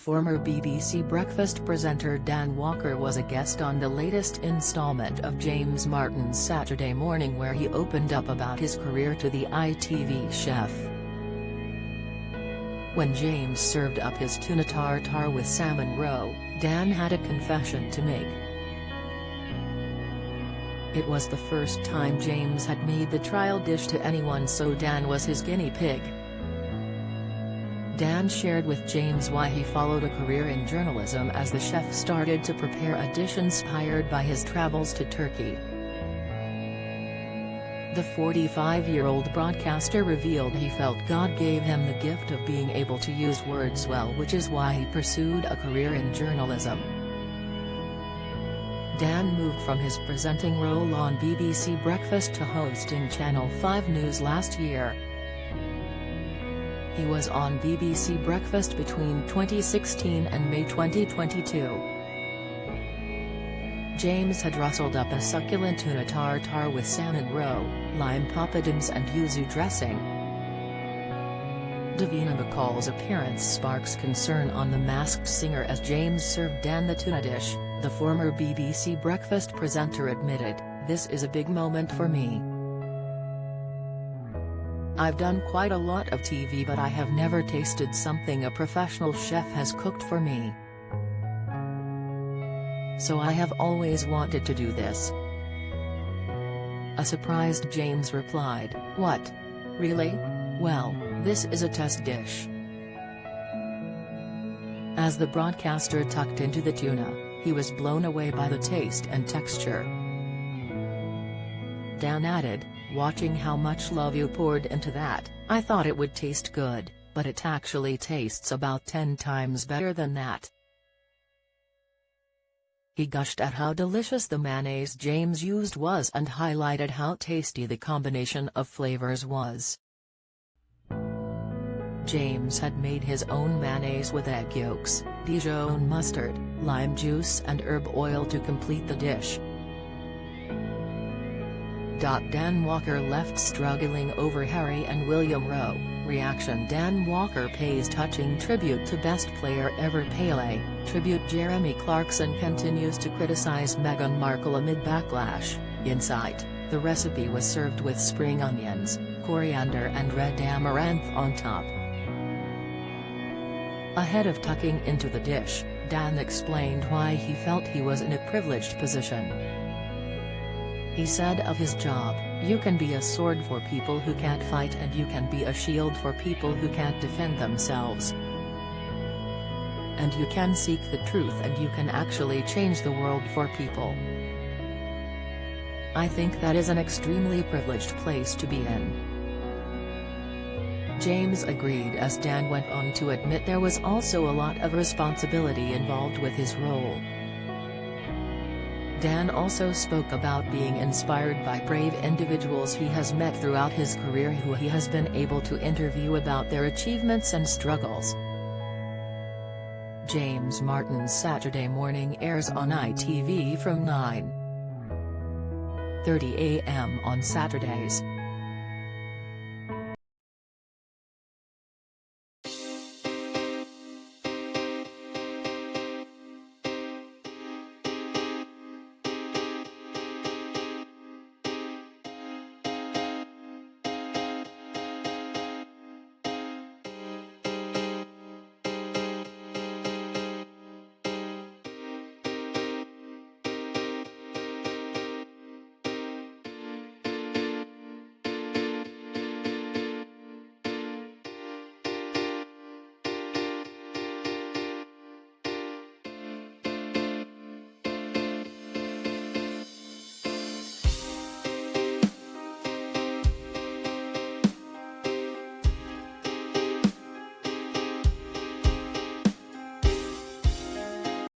Former BBC Breakfast presenter Dan Walker was a guest on the latest installment of James Martin's Saturday Morning, where he opened up about his career to the ITV chef. When James served up his tuna tartare with salmon roe, Dan had a confession to make. It was the first time James had made the trial dish to anyone, so Dan was his guinea pig. Dan shared with James why he followed a career in journalism as the chef started to prepare a dish inspired by his travels to Turkey. The 45-year-old broadcaster revealed he felt God gave him the gift of being able to use words well, which is why he pursued a career in journalism. Dan moved from his presenting role on BBC Breakfast to hosting Channel 5 News last year. He was on BBC Breakfast between 2016 and May 2022. James had rustled up a succulent tuna tartare with salmon roe, lime poppadoms and yuzu dressing. Davina McCall's appearance sparks concern on The Masked Singer as James served Dan the tuna dish. The former BBC Breakfast presenter admitted, "This is a big moment for me. I've done quite a lot of TV, but I have never tasted something a professional chef has cooked for me. So I have always wanted to do this." A surprised James replied, "What? Really? Well, this is a test dish." As the broadcaster tucked into the tuna, he was blown away by the taste and texture. Dan added, "Watching how much love you poured into that, I thought it would taste good, but it actually tastes about 10 times better than that." He gushed at how delicious the mayonnaise James used was and highlighted how tasty the combination of flavors was. James had made his own mayonnaise with egg yolks, Dijon mustard, lime juice and herb oil to complete the dish. Dan Walker left struggling over Harry and William Rowe. Reaction: Dan Walker pays touching tribute to best player ever Pele. Tribute: Jeremy Clarkson continues to criticize Meghan Markle amid backlash. Insight: the recipe was served with spring onions, coriander and red amaranth on top. Ahead of tucking into the dish, Dan explained why he felt he was in a privileged position. He said of his job, "You can be a sword for people who can't fight, and you can be a shield for people who can't defend themselves. And you can seek the truth, and you can actually change the world for people. I think that is an extremely privileged place to be in." James agreed as Dan went on to admit there was also a lot of responsibility involved with his role. Dan also spoke about being inspired by brave individuals he has met throughout his career who he has been able to interview about their achievements and struggles. James Martin's Saturday Morning airs on ITV from 9:30 a.m. on Saturdays.